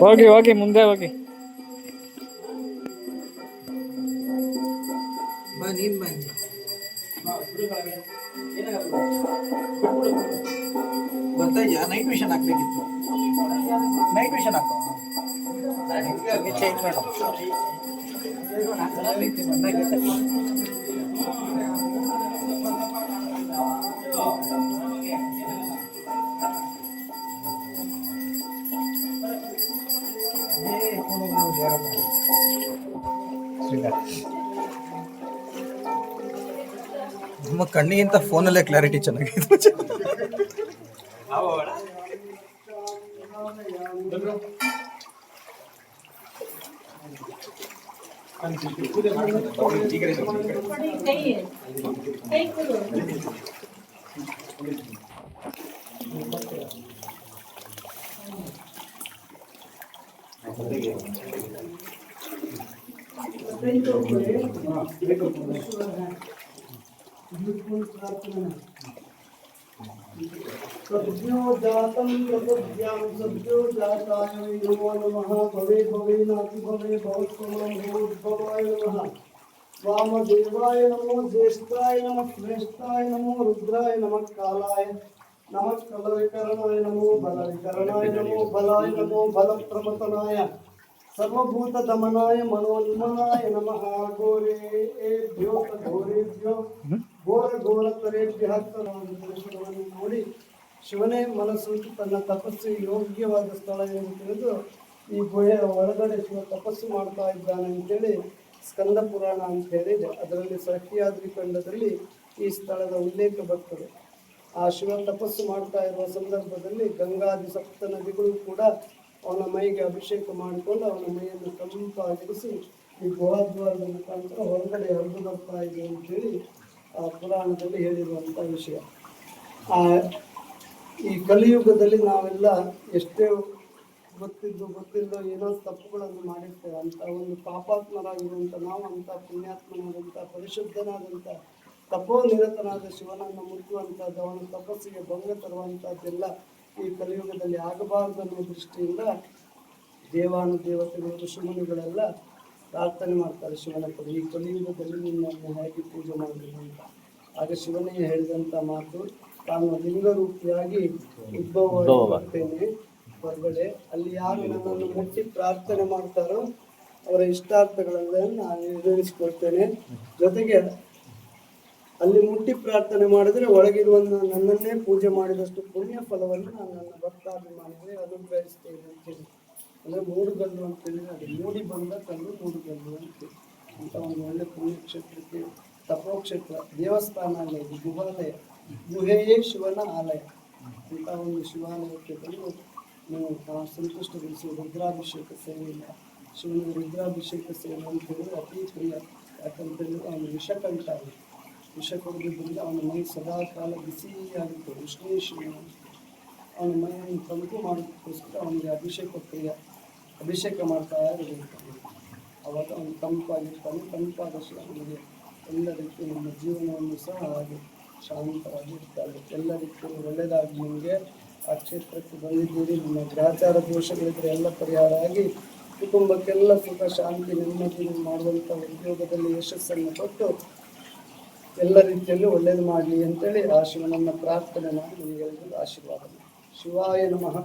ಹೋಗಿ ಹೋಗಿ ಮುಂದೆ ಹೋಗಿ. ಬನ್ನಿ ಬನ್ನಿ. ಬರ್ತಾ ಇದೆಯಾ? ನೈಟ್ ವಿಷನ್ ಹಾಕ್ಬೇಕಿತ್ತು. ನೈಟ್ ವಿಷನ್ ಹಾಕೋ. ಚೇಂಜ್ ಮಾಡು. ನಮ್ಮ ಕಣ್ಣಿಗಿಂತ ಫೋನಲ್ಲೇ ಕ್ಲಾರಿಟಿ ಚೆನ್ನಾಗಿದೆ. सद्यो जातं प्रपद्यां सद्यो जाताय नमो नमः भवे भवे नाति भवे भवत्समं भवोद्भवाय नमः वामदेवाय नमो ज्येष्ठाय नमः श्रेष्ठाय नमो रुद्राय नमः कालाय नमः कलविकरणाय नमो बलविकरणाय नमो बलाय नमो बलप्रमतनाय सर्वभूत दमनाय मनोन्मनाय नमः घोरेभ्यो घोरेभ्यो ಘೋರ ಘೋರತರೇಭ್ಯ ದರ್ಶನವನ್ನು ನೋಡಿ ಶಿವನೇ ಮನಸ್ಸು ತನ್ನ ತಪಸ್ಸು ಯೋಗ್ಯವಾದ ಸ್ಥಳ ಎಂದು ತಿಳಿದು ಈ ಗುಹೆಯ ಒಳಗಡೆ ಶಿವ ತಪಸ್ಸು ಮಾಡ್ತಾ ಇದ್ದಾನೆ ಅಂತೇಳಿ ಸ್ಕಂದ ಪುರಾಣ ಅಂತ ಹೇಳಿದೆ. ಅದರಲ್ಲಿ ಸಹ್ಯಾದ್ರಿ ಖಂಡದಲ್ಲಿ ಈ ಸ್ಥಳದ ಉಲ್ಲೇಖ ಬರ್ತದೆ. ಆ ಶಿವ ತಪಸ್ಸು ಮಾಡ್ತಾ ಇರುವ ಸಂದರ್ಭದಲ್ಲಿ ಗಂಗಾದಿ ಸಪ್ತ ನದಿಗಳು ಕೂಡ ಅವನ ಮೈಗೆ ಅಭಿಷೇಕ ಮಾಡಿಕೊಂಡು ಅವನ ಮೈಯನ್ನು ತಂಪಾಗಿರಿಸಿ ಈ ಗುಹಾದ್ವಾರದ ಮುಖಾಂತರ ಹೊರಗಡೆ ಹರಿದು ಬರ್ತಾ ಇದೆ ಅಂತೇಳಿ ಆ ಪುರಾಣದಲ್ಲಿ ಹೇಳಿರುವಂಥ ವಿಷಯ. ಈ ಕಲಿಯುಗದಲ್ಲಿ ನಾವೆಲ್ಲ ಎಷ್ಟೇ ಗೊತ್ತಿಲ್ಲೋ ಏನೋ ತಪ್ಪುಗಳನ್ನು ಮಾಡಿರ್ತೇವೆ. ಅಂಥ ಒಂದು ಪಾಪಾತ್ಮರಾಗಿರುವಂಥ ನಾವು ಅಂಥ ಪುಣ್ಯಾತ್ಮನಾದಂಥ ಪರಿಶುದ್ಧನಾದಂಥ ತಪೋನಿರತನಾದ ಶಿವನನ್ನು ಮುಟ್ಟುವಂಥದ್ದು, ಅವನ ತಪಸ್ಸಿಗೆ ಭಂಗ ತರುವಂಥದ್ದೆಲ್ಲ ಈ ಕಲಿಯುಗದಲ್ಲಿ ಆಗಬಾರದು ಅನ್ನೋ ದೃಷ್ಟಿಯಿಂದ ದೇವಾನುದೇವತೆಗಳು ಋಷಿಮುನಿಗಳೆಲ್ಲ ಪ್ರಾರ್ಥನೆ ಮಾಡ್ತಾರೆ ಶಿವನ ಕಡೆ, ಈ ಕಲಿಯುಗದಲ್ಲಿ ನಿನ್ನನ್ನು ಹೇಗೆ ಪೂಜೆ ಮಾಡಬೇಕು ಅಂತ. ಆಗ ಶಿವನೇ ಹೇಳಿದಂಥ ಮಾತು, ತಾನು ಲಿಂಗರೂಪಿಯಾಗಿ ಉದ್ಭವವಾಗುತ್ತೇನೆ ಹೊರಗಡೆ. ಅಲ್ಲಿ ಯಾರು ನನ್ನನ್ನು ಮುಟ್ಟಿ ಪ್ರಾರ್ಥನೆ ಮಾಡ್ತಾರೋ ಅವರ ಇಷ್ಟಾರ್ಥಗಳನ್ನು ನಾನು ಈಡೇರಿಸಿಕೊಳ್ತೇನೆ. ಜೊತೆಗೆ ಅಲ್ಲಿ ಮುಟ್ಟಿ ಪ್ರಾರ್ಥನೆ ಮಾಡಿದ್ರೆ ಒಳಗಿರುವ ನನ್ನನ್ನೇ ಪೂಜೆ ಮಾಡಿದಷ್ಟು ಪುಣ್ಯ ಫಲವನ್ನು ನಾನು ನನ್ನ ಭಕ್ತಾಭಿಮಾನಿಗಳಿಗೆ ಅನುಗ್ರಹಿಸ್ತೇನೆ ಅಂತೇಳಿ. ಅಂದರೆ ಮೂಡುಗಲ್ಲು ಅಂತೇಳಿ, ಅದು ಮೂಡಿ ಬಂದ ಕಲ್ಲು ಮೂಡುಗಲ್ಲು ಅಂತೇಳಿ. ಅಂತ ಒಂದು ಒಳ್ಳೆ ಪುಣ್ಯಕ್ಷೇತ್ರಕ್ಕೆ ತಪೋಕ್ಷೇತ್ರ ದೇವಸ್ಥಾನ ಅಲ್ಲ, ಇದು ಗುಹಾಲಯ, ಗುಹೆಯೇ ಶಿವನ ಆಲಯ. ಅಂತ ಒಂದು ಶಿವಾಲಯಕ್ಕೆ ಬಂದು ನೀವು ಸಂತುಷ್ಟಗೊಳಿಸಿ ರುದ್ರಾಭಿಷೇಕ ಸೇವೆಯಿಂದ ಶಿವನಿಗೆ ರುದ್ರಾಭಿಷೇಕ ಸೇವೆ ಅಂತ ಹೇಳಿದ್ರೆ ಅತಿ ಪ್ರಿಯ. ಯಾಕಂತೇಳಿದ್ರೆ ಅವನು ವಿಷಕಂಠ, ವಿಷ ಕೊಡೋದ್ರಿಂದ ಅವನ ಮೈ ಸದಾ ಕಾಲ ಬಿಸಿಯಾಗಿತ್ತು. ಉಷ್ಣೇಶ್ವರ ಅವನ ಮೈಯನ್ನು ತಂಪು ಮಾಡೋದಕ್ಕೋಸ್ಕರ ಅವನಿಗೆ ಅಭಿಷೇಕ ಮಾಡ್ತಾ ಇರಬೇಕು. ಅವಾಗ ಅವನು ತಂಪಾಗಿರ್ತಾನೆ. ತಂಪಾದ ಅವನಿಗೆ ಎಲ್ಲ ರೀತಿ ನಮ್ಮ ಜೀವನವನ್ನು ಸಹ ಹಾಗೆ ಶಾಂತವಾಗಿ ಇರ್ತಾರೆ. ಎಲ್ಲ ರೀತಿಯಲ್ಲಿ ಒಳ್ಳೆಯದಾಗಿ ನಿಮಗೆ ಆ ಕ್ಷೇತ್ರಕ್ಕೆ ಬಂದಿದ್ದೀರಿ. ನಿಮ್ಮ ಗ್ರಹಚಾರ ದೋಷಗಳಿದ್ರೆ ಎಲ್ಲ ಪರಿಹಾರ ಆಗಿ ಕುಟುಂಬಕ್ಕೆಲ್ಲ ಸುಖ ಶಾಂತಿ ನೆಮ್ಮದಿ ಮಾಡುವಂಥ ಉದ್ಯೋಗದಲ್ಲಿ ಯಶಸ್ಸನ್ನು ಕೊಟ್ಟು ಎಲ್ಲ ರೀತಿಯಲ್ಲಿ ಒಳ್ಳೇದು ಮಾಡಲಿ ಅಂತೇಳಿ ಆ ಶಿವನನ್ನು ಪ್ರಾರ್ಥನೆ ಮಾಡಿ ನಿಮಗೆಲ್ಲರಿಗೂ ಆಶೀರ್ವಾದ. ಶಿವಾಯ ನಮಃ.